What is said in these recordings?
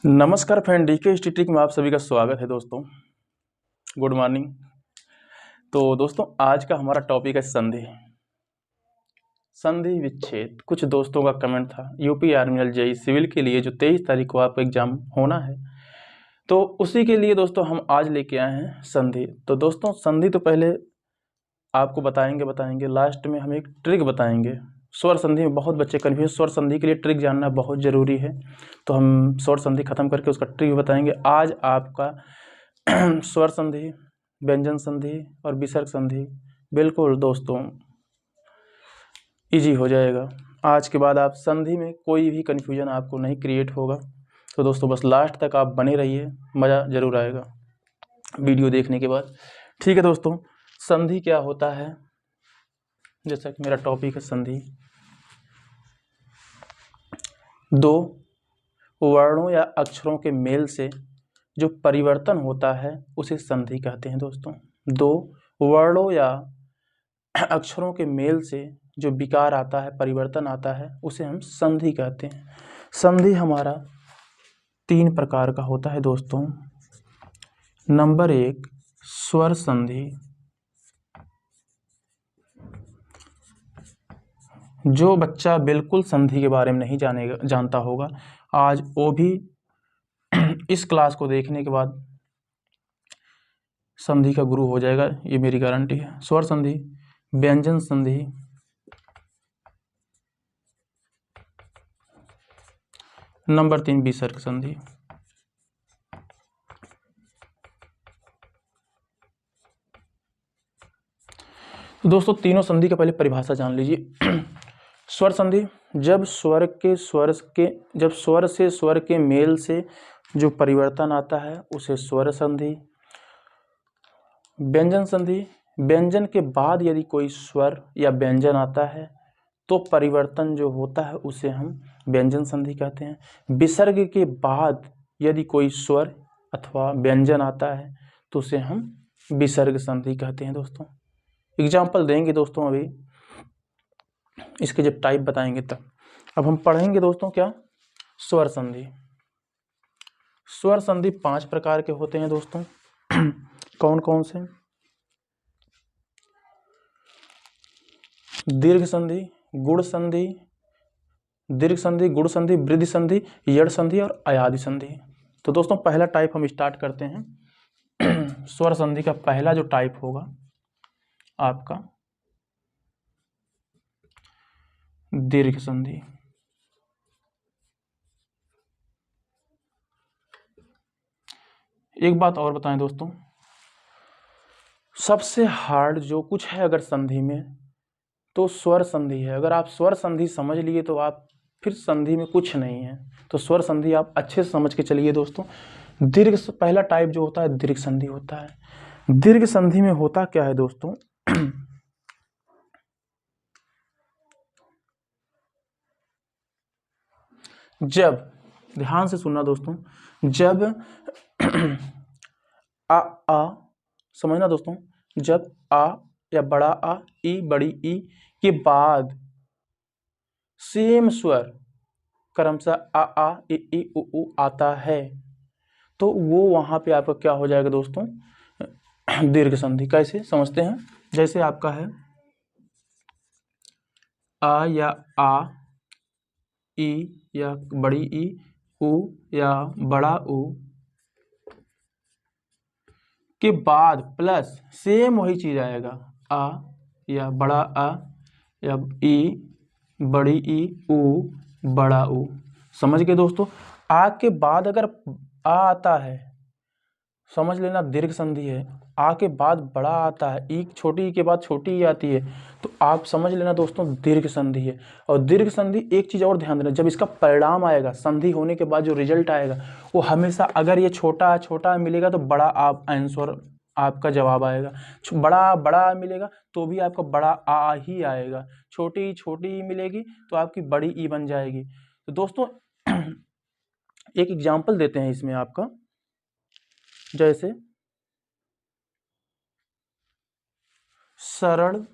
नमस्कार friend, DK static में आप सभी का स्वागत है दोस्तों। Good morning. तो दोस्तों आज का हमारा टॉपिक है संधि विच्छेद। कुछ दोस्तों का कमेंट था यूपी आर्मी जेईई सिविल के लिए जो 23 तारीख को आपका एग्जाम होना है, तो उसी के लिए दोस्तों हम आज लेके आए हैं संधि। तो दोस्तों संधि तो पहले आपको बताएंगे लास्ट में हम एक ट्रिक बताएंगे। स्वर संधि में बहुत बच्चे कन्फ्यूज, स्वर संधि के लिए ट्रिक जानना बहुत ज़रूरी है, तो हम स्वर संधि खत्म करके उसका ट्रिक बताएंगे। आज आपका स्वर संधि, व्यंजन संधि और विसर्ग संधि बिल्कुल दोस्तों इजी हो जाएगा। आज के बाद आप संधि में कोई भी कन्फ्यूजन आपको नहीं क्रिएट होगा। तो दोस्तों बस लास्ट तक आप बने रहिए, मज़ा ज़रूर आएगा वीडियो देखने के बाद। ठीक है दोस्तों, संधि क्या होता है, जैसा कि मेरा टॉपिक है संधि। दो वर्णों या अक्षरों के मेल से जो परिवर्तन होता है उसे संधि कहते हैं दोस्तों। दो वर्णों या अक्षरों के मेल से जो विकार आता है, परिवर्तन आता है, उसे हम संधि कहते हैं। संधि हमारा 3 प्रकार का होता है दोस्तों। नंबर 1 स्वर संधि, जो बच्चा बिल्कुल संधि के बारे में नहीं जानता होगा, आज वो भी इस क्लास को देखने के बाद संधि का गुरु हो जाएगा, ये मेरी गारंटी है। स्वर संधि, व्यंजन संधि, नंबर 3 विसर्ग संधि। तो दोस्तों तीनों संधि का पहले परिभाषा जान लीजिए। स्वर संधि, जब स्वर से स्वर के मेल से जो परिवर्तन आता है उसे स्वर संधि। व्यंजन संधि, व्यंजन के बाद यदि कोई स्वर या व्यंजन आता है तो परिवर्तन जो होता है उसे हम व्यंजन संधि कहते हैं। विसर्ग के बाद यदि कोई स्वर अथवा व्यंजन आता है तो उसे हम विसर्ग संधि कहते हैं दोस्तों। एग्जाम्पल देंगे दोस्तों, अभी इसके जब टाइप बताएंगे तब। अब हम पढ़ेंगे दोस्तों क्या, स्वर संधि। स्वर संधि 5 प्रकार के होते हैं दोस्तों। कौन कौन से? दीर्घ संधि, गुण संधि, दीर्घ संधि, गुण संधि, वृद्धि संधि, यड़ संधि और अयादि संधि। तो दोस्तों पहला टाइप हम स्टार्ट करते हैं। स्वर संधि का पहला जो टाइप होगा आपका दीर्घ संधि। एक बात और बताएं दोस्तों, सबसे हार्ड जो कुछ है अगर संधि में तो स्वर संधि है। अगर आप स्वर संधि समझ लिए तो आप फिर संधि में कुछ नहीं है। तो स्वर संधि आप अच्छे से समझ के चलिए दोस्तों। दीर्घ पहला टाइप जो होता है दीर्घ संधि होता है। दीर्घ संधि में होता क्या है दोस्तों, जब, ध्यान से सुनना दोस्तों, जब आ समझना दोस्तों, जब आ या बड़ा आ, ई बड़ी ई के बाद सेम स्वर क्रमशः आ ई उ आता है तो वो वहां पे आपका क्या हो जाएगा दोस्तों, दीर्घ संधि। कैसे समझते हैं, जैसे आपका है आ या आ, ई या बड़ी ई, उ या बड़ा उ के बाद प्लस सेम वही चीज आएगा, आ या बड़ा आ या ई बड़ी ई उ बड़ा उ। समझ गए दोस्तों। आ के बाद अगर आ आता है समझ लेना दीर्घ संधि है। आ के बाद बड़ा आता है, ई छोटी ई के बाद छोटी ई आती है तो आप समझ लेना दोस्तों दीर्घ संधि है। और दीर्घ संधि एक चीज और ध्यान देना, जब इसका परिणाम आएगा संधि होने के बाद जो रिजल्ट आएगा वो हमेशा, अगर ये छोटा छोटा मिलेगा तो बड़ा आप आंसर आपका जवाब आएगा। बड़ा बड़ा मिलेगा तो भी आपका बड़ा आ ही आएगा। छोटी छोटी ई मिलेगी तो आपकी बड़ी ई बन जाएगी। तो दोस्तों एक एग्जाम्पल देते हैं इसमें आपका, जैसे सरल,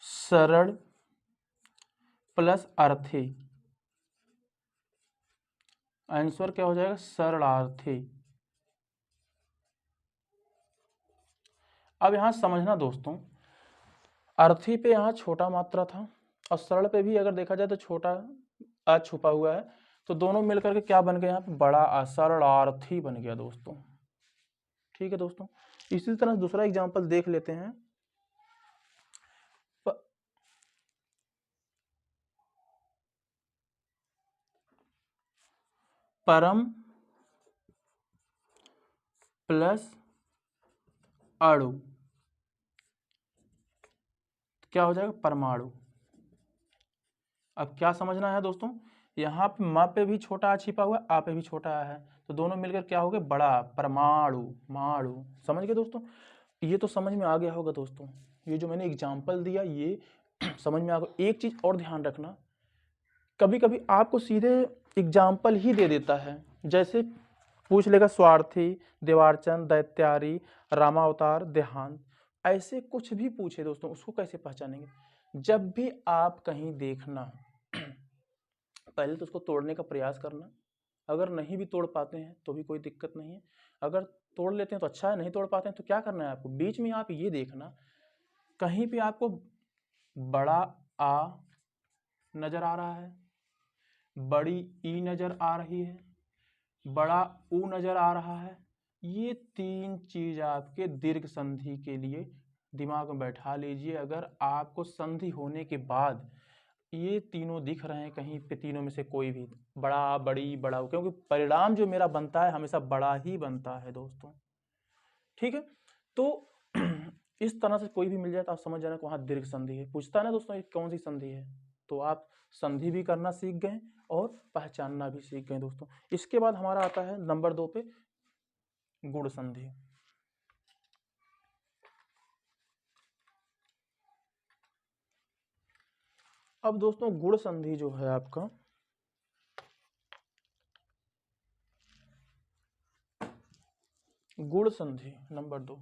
सरल, प्लस अर्थी। आंसर क्या हो जाएगा? शरणार्थी। अब यहां समझना दोस्तों, अर्थी पे यहां छोटा मात्रा था और सरल पे भी अगर देखा जाए तो छोटा आ छुपा हुआ है, तो दोनों मिलकर के क्या बन गया? यहाँ पे बड़ा आ, शरणार्थी बन गया दोस्तों। ठीक है दोस्तों, इसी तरह दूसरा एग्जांपल देख लेते हैं। परम प्लस अणु क्या हो जाएगा? परमाणु। अब क्या समझना है दोस्तों, यहाँ पे म पे भी छोटा आ छिपा हुआ, आ पे भी छोटा आ है, तो दोनों मिलकर क्या हो गए? बड़ा, परमाणु। माणु। समझ गए दोस्तों? ये तो समझ में आ गया होगा दोस्तों, ये जो मैंने एग्जाम्पल दिया ये समझ में आ गया। एक चीज और ध्यान रखना, कभी कभी आपको सीधे एग्जाम्पल ही दे देता है, जैसे पूछ लेगा स्वार्थी, देवारचंद, दैत्यारी, रामावतार, देहांत, ऐसे कुछ भी पूछे दोस्तों, उसको कैसे पहचानेंगे? जब भी आप कहीं देखना पहले तो उसको तोड़ने का प्रयास करना, अगर नहीं भी तोड़ पाते हैं तो भी कोई दिक्कत नहीं है, अगर तोड़ लेते हैं तो अच्छा है, नहीं तोड़ पाते हैं तो क्या करना है आपको? बीच में आप ये देखना कहीं पे आपको बड़ा आ नजर आ रहा है, बड़ी ई नजर आ रही है, बड़ा ऊ नजर आ रहा है, ये तीन चीज आपके दीर्घ संधि के लिए दिमाग में बैठा लीजिए। अगर आपको संधि होने के बाद ये तीनों दिख रहे हैं कहीं पे, तीनों में से कोई भी, बड़ा, बड़ी, बड़ा, क्योंकि परिणाम जो मेरा बनता है हमेशा बड़ा ही बनता है दोस्तों। ठीक है, तो इस तरह से कोई भी मिल जाए तो आप समझ जाना कि वहां दीर्घ संधि है। पूछता है ना दोस्तों ये कौन सी संधि है, तो आप संधि भी करना सीख गए और पहचानना भी सीख गए दोस्तों। इसके बाद हमारा आता है नंबर 2 पे गुण संधि। अब दोस्तों गुण संधि जो है आपका, गुण संधि नंबर 2,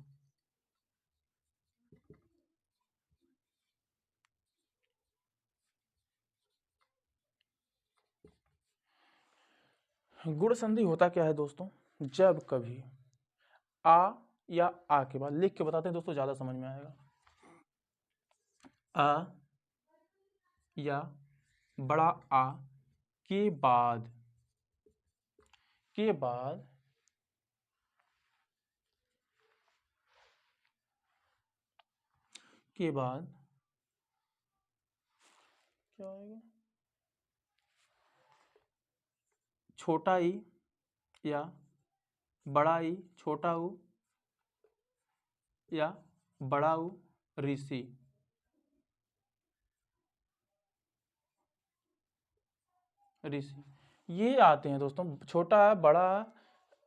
गुण संधि होता क्या है दोस्तों? जब कभी आ या आ के बाद, लिख के बताते हैं दोस्तों ज्यादा समझ में आएगा, आ या बड़ा आ के बाद, के बाद के बाद क्या आएगा? छोटा ई या बड़ा ई, छोटा ऊ या बड़ा ऊ, ऋषि। ऋषि ये आते हैं दोस्तों, छोटा बड़ा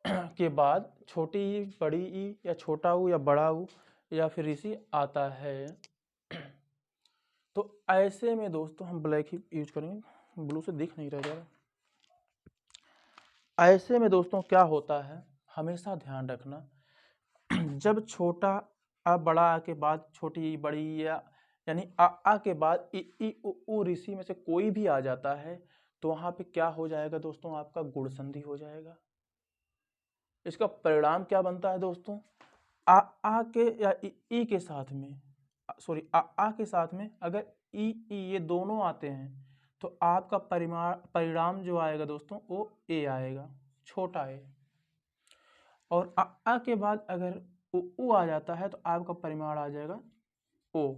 के बाद छोटी ई, बड़ी ई या छोटा ऊ या बड़ा ऊ या फिर ऋषि आता है। तो ऐसे में दोस्तों हम ब्लैक ही यूज करेंगे, ब्लू से दिख नहीं रहा जरा। ऐसे में दोस्तों क्या होता है, हमेशा ध्यान रखना, जब छोटा आ बड़ा आ के बाद छोटी बड़ी या यानी आ के बाद ई उ ऋषि में से कोई भी आ जाता है, तो वहां पे क्या हो जाएगा दोस्तों? आपका गुण संधि हो जाएगा। इसका परिणाम क्या बनता है दोस्तों? आ के या ई के साथ में, सॉरी आ के साथ में अगर ई ये दोनों आते हैं तो आपका परिणाम जो आएगा दोस्तों वो ए आएगा, छोटा ए। और आ के बाद अगर उ आ जाता है तो आपका परिमाण आ जाएगा ओ,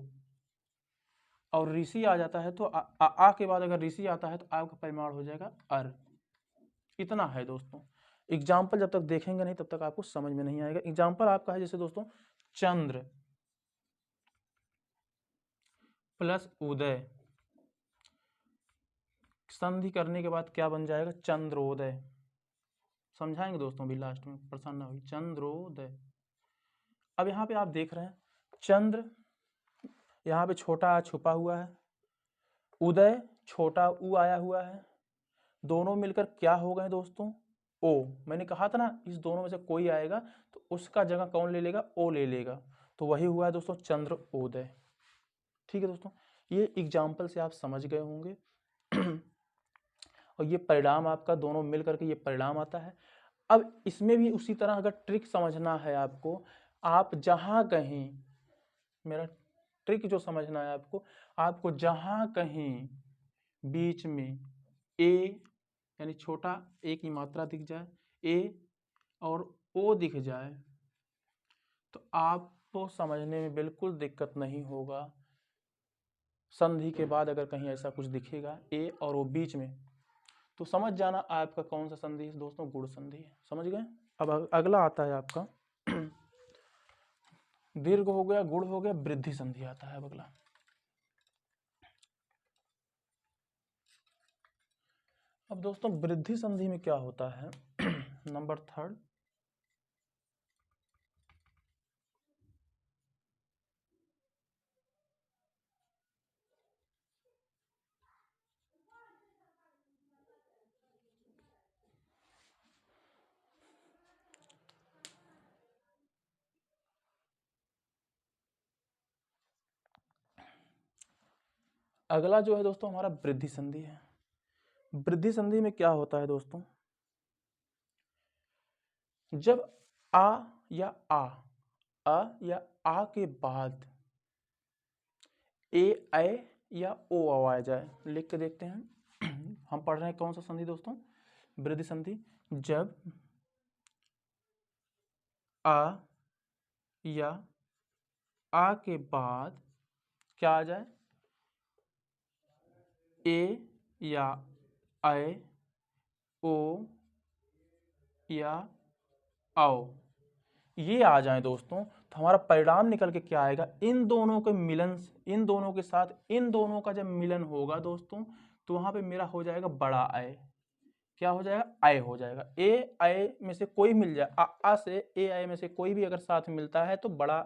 और ऋषि आ जाता है तो आ के बाद अगर ऋषि आता है तो आपका परिमाण हो जाएगा अर। इतना है दोस्तों, एग्जाम्पल जब तक देखेंगे नहीं तब तक आपको समझ में नहीं आएगा। एग्जाम्पल आपका है जैसे दोस्तों चंद्र प्लस उदय, संधि करने के बाद क्या बन जाएगा? चंद्रोदय। समझाएंगे दोस्तों भी लास्ट में, परेशान ना हुई, चंद्रोदय। अब यहाँ पे आप देख रहे हैं चंद्र, यहाँ पे छोटा आ छुपा हुआ है, उदय छोटा ऊ आया हुआ है, दोनों मिलकर क्या हो गए दोस्तों? ओ। मैंने कहा था ना इस दोनों में से कोई आएगा तो उसका जगह कौन ले लेगा? ओ ले लेगा, तो वही हुआ है दोस्तों चंद्रोदय। ठीक है दोस्तों, ये एग्जाम्पल से आप समझ गए होंगे और ये परिणाम आपका दोनों मिल करके ये परिणाम आता है। अब इसमें भी उसी तरह अगर ट्रिक समझना है आपको, आप जहाँ कहीं, मेरा ट्रिक जो समझना है आपको जहाँ कहीं बीच में ए यानी छोटा ए की मात्रा दिख जाए, ए और ओ दिख जाए, तो आपको समझने में बिल्कुल दिक्कत नहीं होगा। संधि के बाद अगर कहीं ऐसा कुछ दिखेगा ए और ओ बीच में, तो समझ जाना आपका कौन सा संधि है दोस्तों, गुण संधि है। समझ गए। अब अगला आता है आपका दीर्घ हो गया, गुण हो गया, वृद्धि संधि आता है अब अगला। अब दोस्तों वृद्धि संधि में क्या होता है नंबर 3 अगला जो है दोस्तों हमारा वृद्धि संधि है। वृद्धि संधि में क्या होता है दोस्तों, जब आ या आ के बाद ए या ओ आ जाए, लिख के देखते हैं। हम पढ़ रहे हैं कौन सा संधि दोस्तों, वृद्धि संधि। जब आ या आ के बाद क्या आ जाए, ए या ऐ, ओ या आओ, ये आ जाए दोस्तों, तो हमारा परिणाम निकल के क्या आएगा, इन दोनों के मिलन, इन दोनों के साथ इन दोनों का जब मिलन होगा दोस्तों, तो वहां पे मेरा हो जाएगा बड़ा ऐ। क्या हो जाएगा, ऐ हो जाएगा। ए ऐ में से कोई मिल जाए, आ से ए ऐ में से कोई भी अगर साथ मिलता है तो बड़ा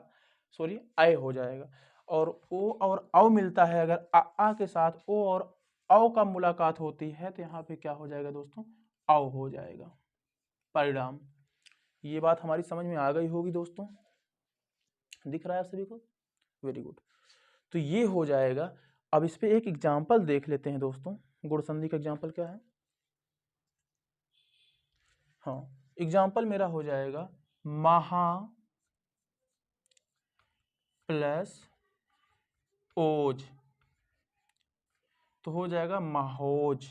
ऐ हो जाएगा। और ओ और औ मिलता है, अगर आ के साथ ओ और औ का मुलाकात होती है तो यहाँ पे क्या हो जाएगा दोस्तों, औ हो जाएगा परिणाम। ये बात हमारी समझ में आ गई होगी दोस्तों, दिख रहा है सभी को, वेरी गुड। तो ये हो जाएगा। अब इस पे एक एग्जाम्पल देख लेते हैं दोस्तों, गुण संधि का एग्जाम्पल क्या है। हाँ, एग्जाम्पल मेरा हो जाएगा महा प्लस ओज, तो हो जाएगा माहोज,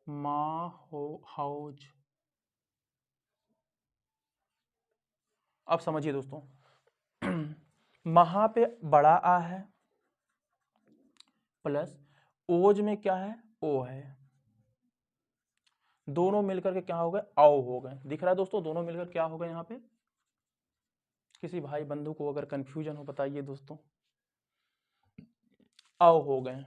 माहोज। अब समझिए दोस्तों, महा पे बड़ा आ है, प्लस ओज में क्या है, ओ है, दोनों मिलकर के क्या हो गए, औ हो गए। दिख रहा है दोस्तों, दोनों मिलकर क्या हो गए। यहाँ पे किसी भाई बंधु को अगर कंफ्यूजन हो बताइए दोस्तों, औ हो गए।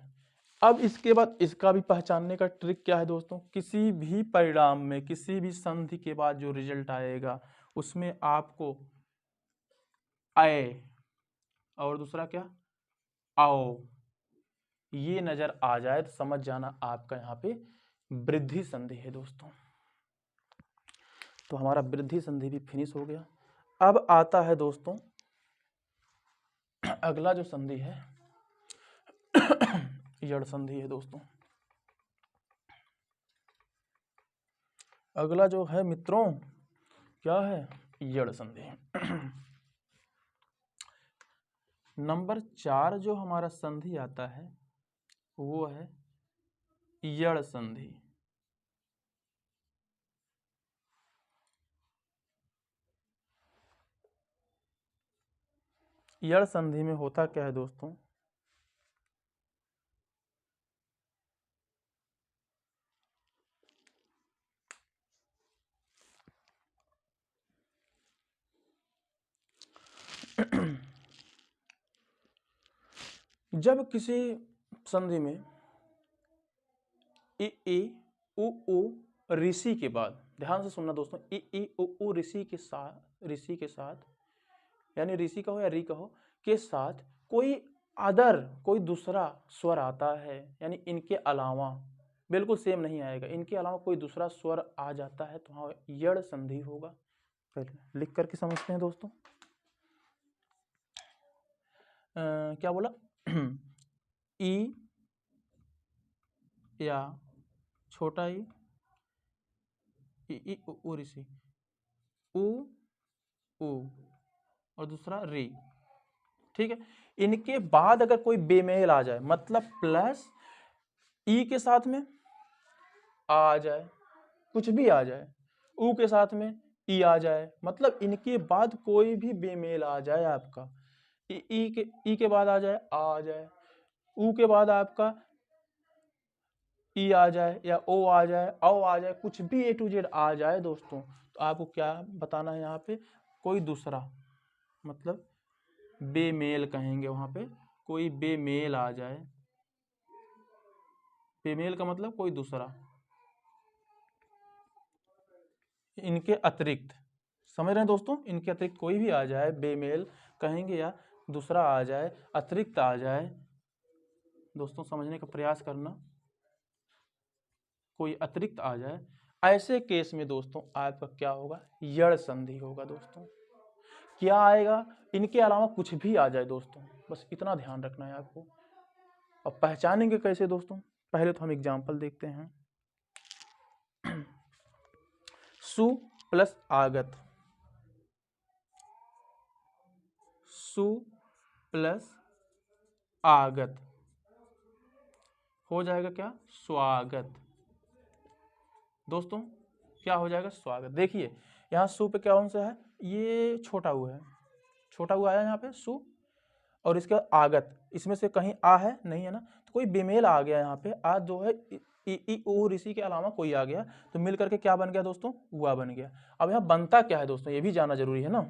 अब इसके बाद इसका भी पहचानने का ट्रिक क्या है दोस्तों, किसी भी परिणाम में, किसी भी संधि के बाद जो रिजल्ट आएगा उसमें आपको ऐ और दूसरा क्या, आओ, ये नजर आ जाए तो समझ जाना आपका यहाँ पे वृद्धि संधि है दोस्तों। तो हमारा वृद्धि संधि भी फिनिश हो गया। अब आता है दोस्तों अगला जो संधि है यड़ संधि है दोस्तों। अगला जो है मित्रों क्या है, यड़ संधि। नंबर 4 जो हमारा संधि आता है वो है यड़ संधि। यड़ संधि में होता क्या है दोस्तों, जब किसी संधि में ए उ ऋषि के बाद, ध्यान से सुनना दोस्तों, ए उ ऋषि के साथ यानी ऋषि कहो या री कहो के साथ कोई कोई दूसरा स्वर आता है, यानी इनके अलावा बिल्कुल सेम नहीं आएगा, इनके अलावा कोई दूसरा स्वर आ जाता है तो हाँ यड़ संधि होगा। पहले लिख करके समझते हैं दोस्तों। क्या बोला ई या छोटा ई, ई उ ऋषि, उ उ और दूसरा री। ठीक है, इनके बाद अगर कोई बेमेल आ जाए, मतलब प्लस ई के साथ में आ जाए, कुछ भी आ जाए, उ के साथ में ई आ जाए, मतलब इनके बाद कोई भी बेमेल आ जाए आपका, ई के बाद आ जाए, उ के बाद आपका ई आ जाए या ओ आ जाए, औ आ जाए, कुछ भी ए टू जेड आ जाए दोस्तों, तो आपको क्या बताना है यहाँ पे, कोई दूसरा, मतलब बेमेल कहेंगे वहां पे, कोई बेमेल आ जाए, बेमेल का मतलब कोई दूसरा, इनके अतिरिक्त, समझ रहे हैं दोस्तों, इनके अतिरिक्त कोई भी आ जाए, बेमेल कहेंगे या दूसरा आ जाए, अतिरिक्त आ जाए, दोस्तों समझने का प्रयास करना, कोई अतिरिक्त आ जाए, ऐसे केस में दोस्तों आपका क्या होगा, यड़ संधि होगा दोस्तों। क्या आएगा, इनके अलावा कुछ भी आ जाए दोस्तों, बस इतना ध्यान रखना है आपको। अब पहचानेंगे कैसे दोस्तों, पहले तो हम एग्जाम्पल देखते हैं। सु प्लस आगत, सु प्लस आगत हो जाएगा क्या, स्वागत। दोस्तों क्या हो जाएगा, स्वागत। देखिए यहाँ सु पे क्या अंश है, ये छोटा उ है, छोटा उ आया यहाँ पे सु, और इसके बाद आगत, इसमें से कहीं आ है नहीं है ना, तो कोई बेमेल आ गया यहाँ पे, आ जो है ई उ ऋषि के अलावा कोई आ गया, तो मिल करके क्या बन गया दोस्तों, हुआ बन गया। अब यहाँ बनता क्या है दोस्तों, ये भी जानना जरूरी है ना।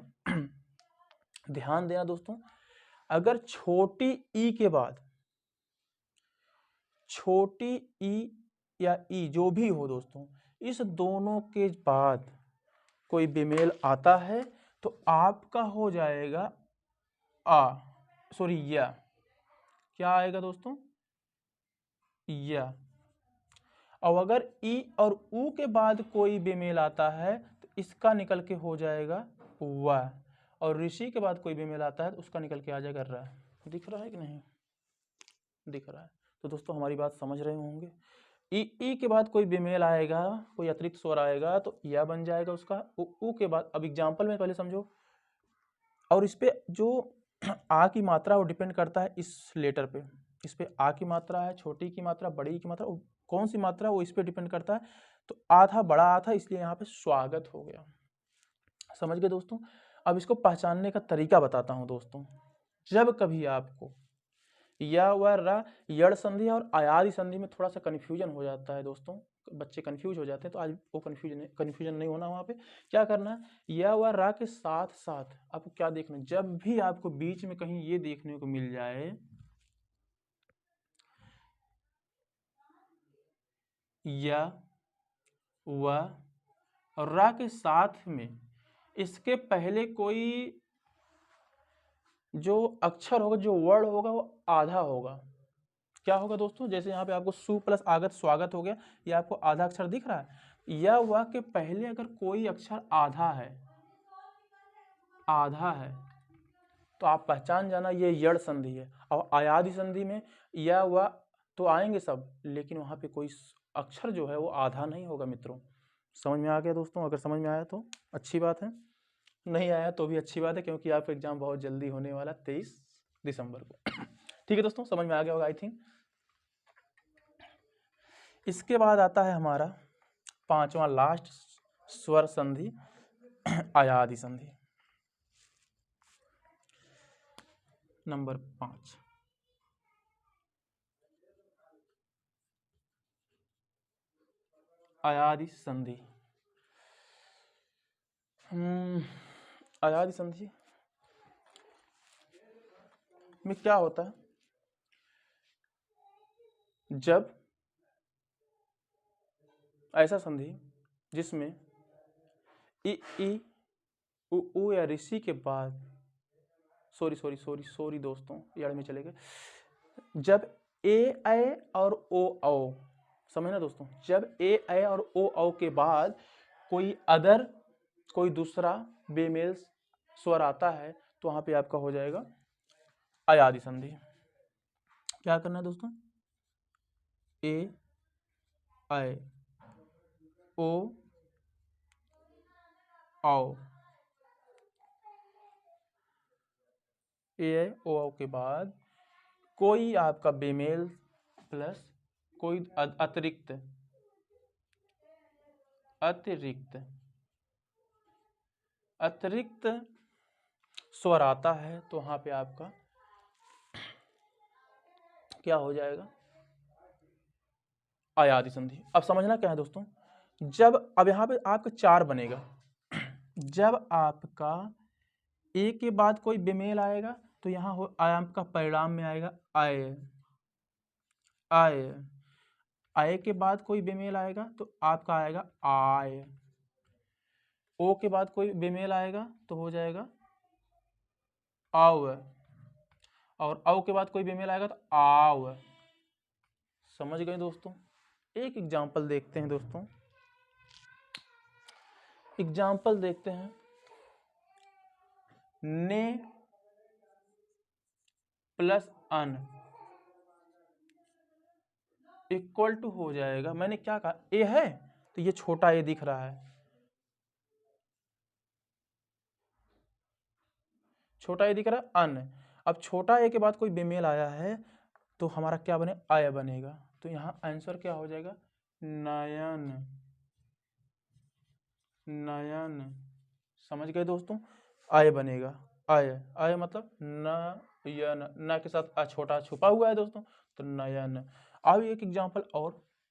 ध्यान देना दोस्तों, अगर छोटी ई के बाद, छोटी ई या ई जो भी हो दोस्तों, इस दोनों के बाद कोई बेमेल आता है तो आपका हो जाएगा या, क्या आएगा दोस्तों, या। और अगर ई और उ के बाद कोई बेमेल आता है तो इसका निकल के हो जाएगा वा, और ऋषि के बाद कोई बेमेल आता है तो उसका निकल के आ जाएगा रा। दिख रहा है कि नहीं, दिख रहा है। तो दोस्तों हमारी बात समझ रहे होंगे, ई के बाद कोई बेमेल आएगा, कोई अतिरिक्त स्वर आएगा तो या बन जाएगा उसका, उ के बाद, अब एग्जाम्पल में पहले समझो, और इस पे जो आ की मात्रा वो डिपेंड करता है इस लेटर पे, इस पे आ की मात्रा है, छोटी की मात्रा, बड़ी की मात्रा, कौन सी मात्रा वो इस पे डिपेंड करता है। तो आ था, बड़ा आ था, इसलिए यहाँ पे स्वागत हो गया। समझ गए दोस्तों। अब इसको पहचानने का तरीका बताता हूँ दोस्तों। जब कभी आपको या व रा, यड़ संधि और आयादी संधि में थोड़ा सा कन्फ्यूजन हो जाता है दोस्तों, बच्चे कंफ्यूज हो जाते हैं, तो आज वो कन्फ्यूजन नहीं होना। वहाँ पे क्या करना है, या व रा के साथ साथ आपको क्या देखना है, जब भी आपको बीच में कहीं ये देखने को मिल जाए या व और रा के साथ में इसके पहले कोई जो अक्षर होगा, जो वर्ड होगा वो आधा होगा। क्या होगा दोस्तों, जैसे यहाँ पे आपको सु प्लस आगत स्वागत हो गया, ये आपको आधा अक्षर दिख रहा है। या वह के पहले अगर कोई अक्षर आधा है, आधा है, तो आप पहचान जाना ये यड़ संधि है। और आयादी संधि में या वह तो आएंगे सब, लेकिन वहाँ पे कोई अक्षर जो है वो आधा नहीं होगा मित्रों। समझ में आ गया दोस्तों, अगर समझ में आया तो अच्छी बात है, नहीं आया तो भी अच्छी बात है, क्योंकि आपका एग्जाम बहुत जल्दी होने वाला 23 दिसंबर को। ठीक है दोस्तों, समझ में आ गया होगा आई थिंक। इसके बाद आता है हमारा पांचवा लास्ट स्वर संधि, आयादी संधि, नंबर 5। आयादी संधि। आयादी संधि में क्या होता है, जब ऐसा संधि जिसमें ई उ या ऋषि के बाद, सॉरी दोस्तों, यड़ में चले गए, जब ए और ओ, समझना दोस्तों, जब ए और ओ के बाद कोई दूसरा बेमेल स्वर आता है तो वहां पे आपका हो जाएगा आयादी संधि। क्या करना है दोस्तों, ए आए, ओ आओ, ए ओ आओ के बाद कोई आपका बेमेल प्लस कोई अतिरिक्त अतिरिक्त अतिरिक्त स्वर आता है तो वहां पे आपका क्या हो जाएगा, आयादी संधि। अब समझना क्या है दोस्तों, जब अब यहां पे आपका 4 बनेगा, जब आपका ए के बाद कोई बेमेल आएगा तो यहाँ हो आपका परिणाम में आएगा आय, आय, आय के बाद कोई बेमेल आएगा तो आपका आएगा आय, ओ के बाद कोई बेमेल आएगा तो हो जाएगा आव, और औ के बाद कोई बेमेल आएगा तो आव। समझ गए दोस्तों। एक एग्जाम्पल देखते हैं दोस्तों, एग्जाम्पल देखते हैं, ने प्लस अन इक्वल टू हो जाएगा, मैंने क्या कहा, ए है तो ये छोटा ए दिख रहा है, छोटा ए दिख रहा है अन। अब छोटा ए के बाद कोई बेमेल आया है तो हमारा क्या बने, आय बनेगा, तो यहाँ आंसर क्या हो जाएगा, नयन, नयन। समझ गए दोस्तों, आय बनेगा, आय, आय मतलब नयन, न के साथ आ छोटा छुपा हुआ है दोस्तों, तो नयन। अब एक एग्जांपल और,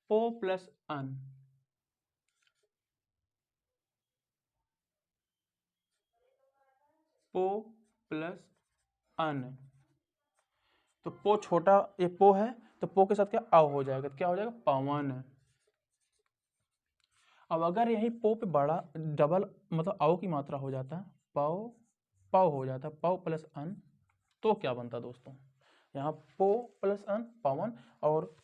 पो प्लस अन, पो प्लस अन, तो पो छोटा, ये पो है तो पो के साथ क्या आओ हो जाएगा, तो क्या हो जाएगा, पवन। अब अगर यही पो पे बड़ा डबल मतलब आओ की मात्रा हो जाता है, पाओ पाओ हो जाता है, पाओ प्लस अन, तो क्या बनता दोस्तों, यहाँ पो प्लस अन पवन, और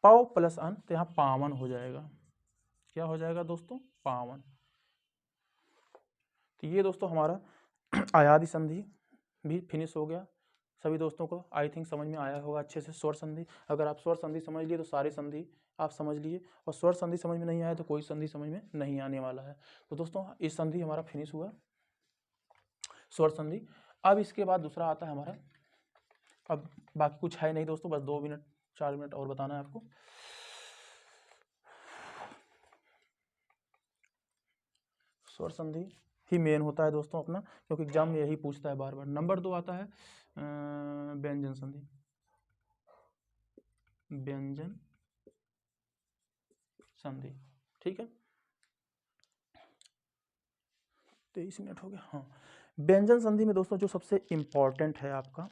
पाओ प्लस अन तो यहाँ पावन हो जाएगा। क्या हो जाएगा दोस्तों, पावन। तो ये दोस्तों हमारा आयादी संधि भी फिनिश हो गया। सभी दोस्तों को आई थिंक समझ में आया होगा अच्छे से स्वर संधि। अगर आप स्वर संधि समझ लिए तो सारी संधि आप समझ लिए, और स्वर संधि समझ में नहीं आया तो कोई संधि समझ में नहीं आने वाला है। तो दोस्तों इस संधि हमारा फिनिश हुआ, स्वर संधि। अब इसके बाद दूसरा आता है हमारा, अब बाकी कुछ है नहीं दोस्तों, बस 2 मिनट 4 मिनट और बताना है आपको। स्वर संधि ही मेन होता है दोस्तों अपना, क्योंकि एग्जाम में यही पूछता है बार बार। नंबर 2 आता है व्यंजन संधि, व्यंजन संधि, ठीक है। 23 मिनट हो गया। हाँ, व्यंजन संधि में दोस्तों जो सबसे इंपॉर्टेंट है आपका,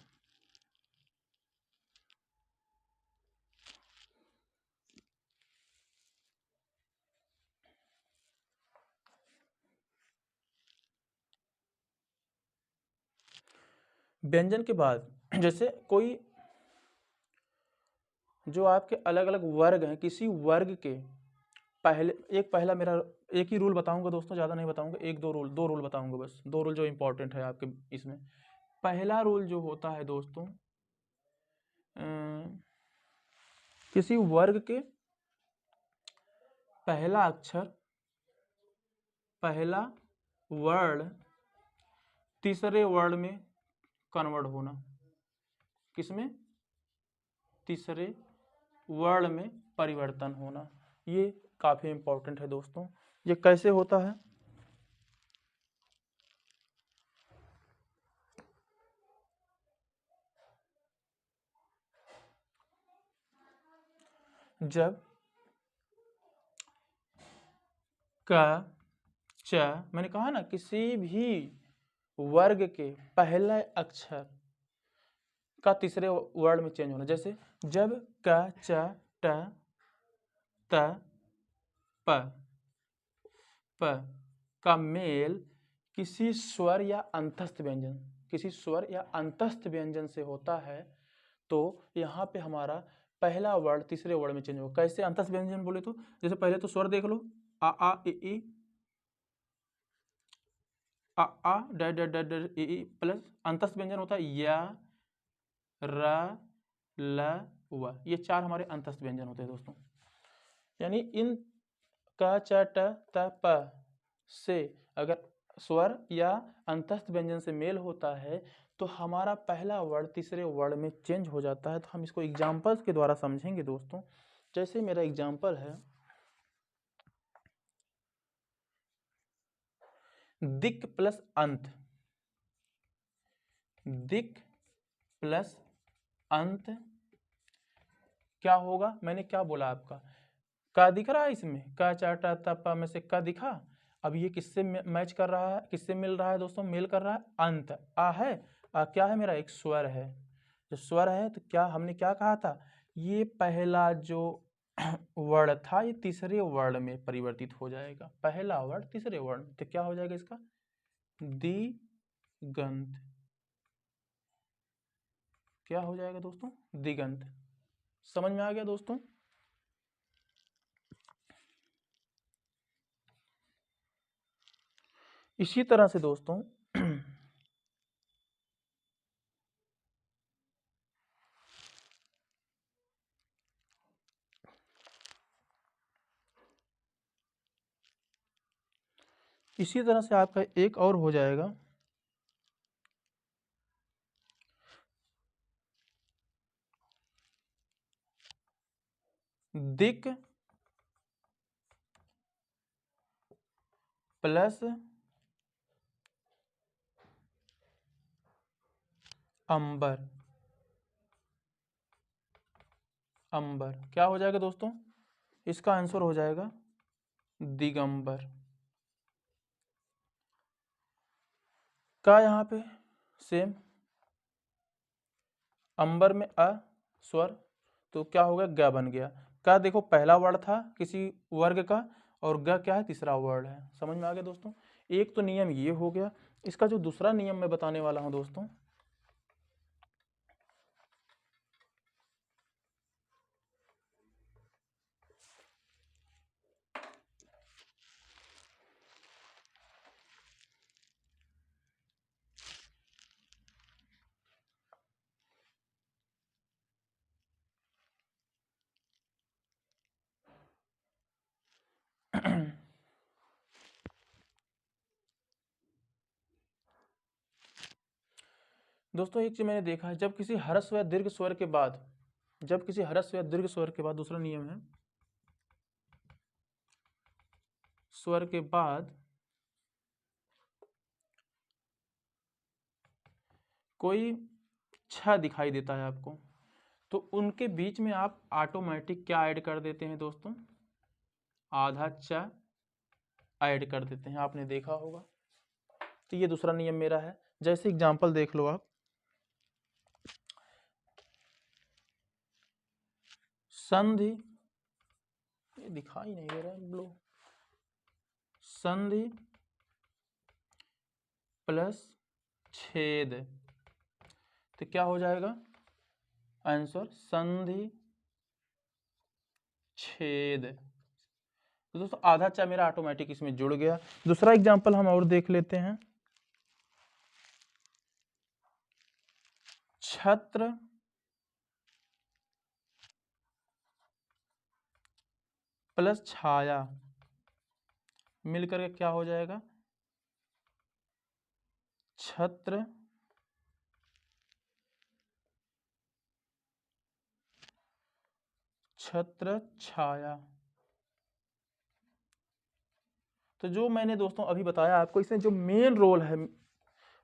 व्यंजन के बाद जैसे कोई जो आपके अलग अलग वर्ग हैं, किसी वर्ग के पहले, एक पहला मेरा एक ही रूल बताऊंगा दोस्तों, ज़्यादा नहीं बताऊंगा, एक दो रूल बताऊंगा बस, 2 रूल जो इंपॉर्टेंट है आपके इसमें। पहला रूल जो होता है दोस्तों, किसी वर्ग के पहला अक्षर, पहला वर्ण तीसरे वर्ण में कन्वर्ट होना, किसमें, तीसरे वर्ण में परिवर्तन होना, ये काफी इंपॉर्टेंट है दोस्तों। ये कैसे होता है, जब क च, मैंने कहा ना किसी भी वर्ग के पहले अक्षर का तीसरे वर्ण में चेंज होना, जैसे जब क च ट त प प का मेल किसी स्वर या अंतस्थ व्यंजन, किसी स्वर या अंतस्थ व्यंजन से होता है, तो यहाँ पे हमारा पहला वर्ण तीसरे वर्ण में चेंज होगा। कैसे अंतस्थ व्यंजन बोले तो, जैसे पहले तो स्वर देख लो, आ ई आ डा डा डा डा ई प्लस अंतस्थ व्यंजन होता है या, र, ल, व, ये 4 हमारे अंतस्थ व्यंजन होते हैं दोस्तों। यानी इन क, च, ट, त, प से अगर स्वर या अंतस्थ व्यंजन से मेल होता है तो हमारा पहला वर्ण तीसरे वर्ण में चेंज हो जाता है। तो हम इसको एग्जाम्पल्स के द्वारा समझेंगे दोस्तों। जैसे मेरा एग्जाम्पल है, दिक् प्लस अंत, दिक् प्लस अंत क्या होगा, मैंने क्या बोला आपका, का दिख रहा है इसमें, का चाटा तपा में से का दिखा। अब ये किससे मैच कर रहा है, किससे मिल रहा है दोस्तों, मेल कर रहा है अंत, आ है, आ क्या है मेरा, एक स्वर है। जो स्वर है तो क्या हमने क्या कहा था, ये पहला जो वर्ण था ये तीसरे वर्ण में परिवर्तित हो जाएगा। पहला वर्ण तीसरे वर्ण, तो क्या हो जाएगा इसका, दिगंत। क्या हो जाएगा दोस्तों, दिगंत। समझ में आ गया दोस्तों। इसी तरह से दोस्तों इसी तरह से आपका एक और हो जाएगा, दिक प्लस अंबर, अंबर क्या हो जाएगा दोस्तों, इसका आंसर हो जाएगा दिगंबर। का यहाँ पे सेम, अंबर में अ स्वर, तो क्या हो गया, ग बन गया। का देखो पहला वर्ण था किसी वर्ग का, और ग क्या है, तीसरा वर्ण है। समझ में आ गया दोस्तों। एक तो नियम ये हो गया। इसका जो दूसरा नियम मैं बताने वाला हूं दोस्तों, दोस्तों एक चीज मैंने देखा है, जब किसी ह्रस्व या दीर्घ स्वर के बाद, जब किसी ह्रस्व या दीर्घ स्वर के बाद, दूसरा नियम है, स्वर के बाद कोई छ दिखाई देता है आपको, तो उनके बीच में आप ऑटोमेटिक क्या ऐड कर देते हैं दोस्तों, आधा च ऐड कर देते हैं। आपने देखा होगा। तो ये दूसरा नियम मेरा है। जैसे एग्जांपल देख लो आप, संधि, ये दिखाई नहीं दे रहा है ब्लो, संधि प्लस छेद, तो क्या हो जाएगा आंसर, संधि छेद। तो दोस्तों आधा चा मेरा ऑटोमेटिक इसमें जुड़ गया। दूसरा एग्जांपल हम और देख लेते हैं, छत्र प्लस छाया मिलकर के क्या हो जाएगा, छत्र छत्र छाया। तो जो मैंने दोस्तों अभी बताया आपको, इसमें जो मेन रोल है,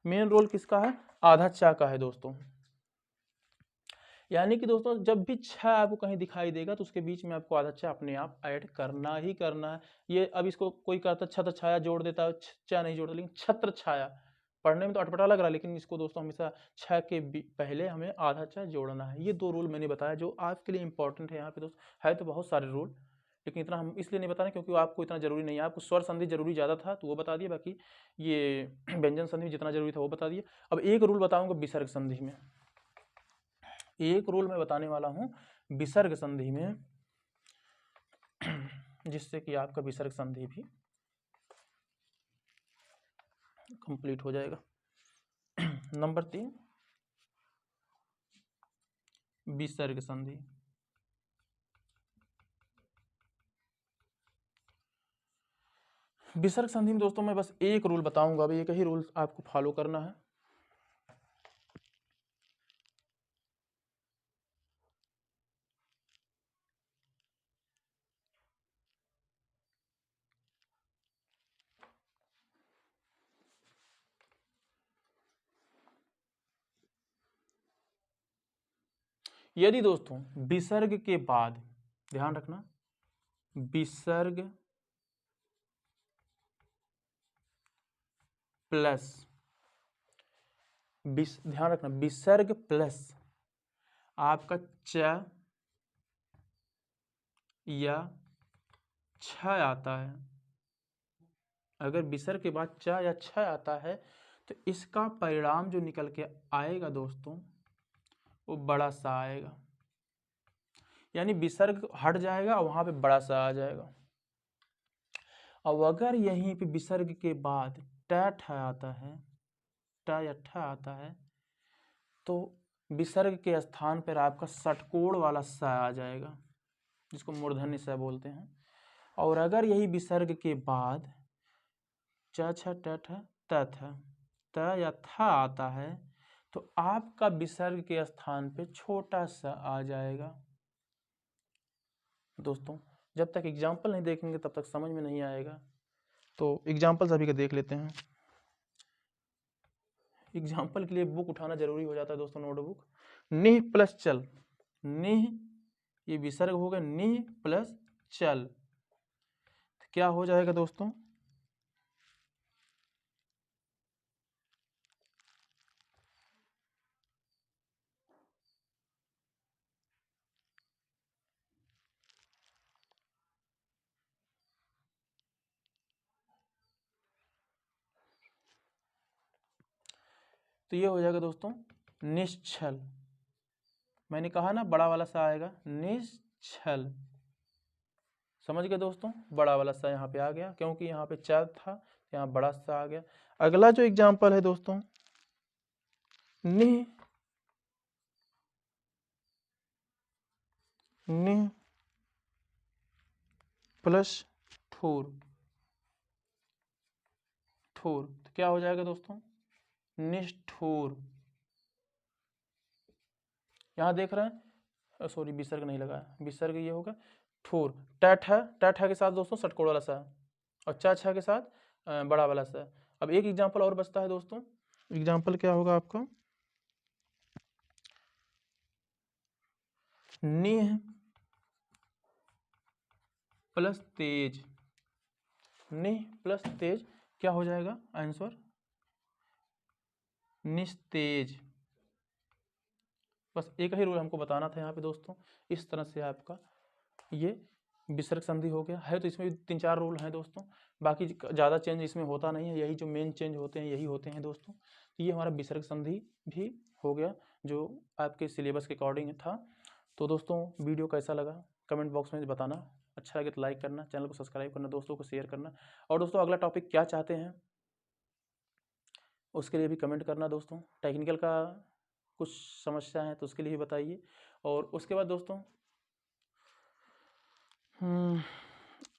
मेन रोल किसका है, आधा चा का है दोस्तों। यानी कि दोस्तों जब भी छ आपको कहीं दिखाई देगा तो उसके बीच में आपको आधा चा अपने आप ऐड करना ही करना है। ये अब इसको कोई कहता है छत्र छाया जोड़ देता है, चा नहीं जोड़ता, लेकिन छत्र छाया पढ़ने में तो अटपटा लग रहा है, लेकिन इसको दोस्तों हमेशा छ के पहले हमें आधा चा जोड़ना है। ये 2 रूल मैंने बताया जो आपके लिए इंपॉर्टेंट है। यहाँ पे दोस्तों है तो बहुत सारे रूल, लेकिन इतना हम इसलिए नहीं बता रहे क्योंकि आपको इतना जरूरी नहीं है। आपको स्वर संधि जरूरी ज़्यादा था तो वो बता दिए, बाकी ये व्यंजन संधि जितना जरूरी था वो बता दिए। अब एक रूल बताऊंगा विसर्ग संधि में, एक रूल मैं बताने वाला हूं विसर्ग संधि में, जिससे कि आपका विसर्ग संधि भी कंप्लीट हो जाएगा। नंबर 3, विसर्ग संधि। विसर्ग संधि में दोस्तों मैं बस एक रूल बताऊंगा, अभी एक ही रूल आपको फॉलो करना है। यदि दोस्तों विसर्ग के बाद, ध्यान रखना, विसर्ग प्लस, ध्यान रखना, विसर्ग प्लस आपका च या छ आता है, अगर विसर्ग के बाद च या छ आता है तो इसका परिणाम जो निकल के आएगा दोस्तों वो बड़ा सा आएगा, यानी विसर्ग हट जाएगा और वहां पे बड़ा सा आ जाएगा। अब अगर यहीं पे विसर्ग के बाद ट ठ आता है, ट या ठ आता है, तो विसर्ग के स्थान पर आपका षटकोण वाला स आ जाएगा, जिसको मूर्धन्य स बोलते हैं। और अगर यही विसर्ग के बाद च छ ट ठ त थ, त या थ आता है, तो आपका विसर्ग के स्थान पे छोटा सा आ जाएगा। दोस्तों जब तक एग्जाम्पल नहीं देखेंगे तब तक समझ में नहीं आएगा, तो एग्जाम्पल सभी का देख लेते हैं। एग्जाम्पल के लिए बुक उठाना जरूरी हो जाता है दोस्तों, नोटबुक। निह प्लस चल, निह ये विसर्ग हो गया, निह प्लस चल, तो क्या हो जाएगा दोस्तों, तो ये हो जाएगा दोस्तों निश्चल। मैंने कहा ना बड़ा वाला सा आएगा, निश्चल। समझ गए दोस्तों, बड़ा वाला सा यहाँ पे आ गया, क्योंकि यहाँ पे च था, यहाँ बड़ा सा आ गया। अगला जो एग्जाम्पल है दोस्तों, निह, निह प्लस ठोर, ठोर, तो क्या हो जाएगा दोस्तों, निष्ठोर। यहां देख रहे हैं, सॉरी विसर्ग नहीं लगा, विसर्ग ये होगा ठोर। टैठ है, टैठ के साथ दोस्तों षटकोण वाला सा, और चा छा के साथ बड़ा वाला सा। अब एक एग्जाम्पल और बचता है दोस्तों, एग्जाम्पल क्या होगा आपका, निह प्लस तेज, निह प्लस तेज क्या हो जाएगा आंसर, निस्तेज। बस एक ही रूल हमको बताना था यहाँ पे दोस्तों। इस तरह से आपका ये विसर्ग संधि हो गया है। तो इसमें भी 3-4 रूल हैं दोस्तों, बाकी ज़्यादा चेंज इसमें होता नहीं है, यही जो मेन चेंज होते हैं यही होते हैं दोस्तों। तो ये हमारा विसर्ग संधि भी हो गया जो आपके सिलेबस के अकॉर्डिंग था। तो दोस्तों वीडियो कैसा लगा कमेंट बॉक्स में बताना, अच्छा लगे तो लाइक करना, चैनल को सब्सक्राइब करना, दोस्तों को शेयर करना। और दोस्तों अगला टॉपिक क्या चाहते हैं उसके लिए भी कमेंट करना दोस्तों। टेक्निकल का कुछ समस्या है तो उसके लिए भी बताइए। और उसके बाद दोस्तों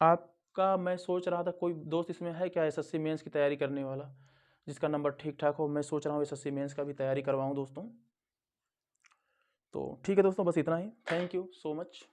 आपका मैं सोच रहा था कोई दोस्त इसमें है क्या एसएससी मेंस की तैयारी करने वाला, जिसका नंबर ठीक ठाक हो। मैं सोच रहा हूँ एसएससी मेंस का भी तैयारी करवाऊँ दोस्तों। तो ठीक है दोस्तों, बस इतना ही। Thank you so much.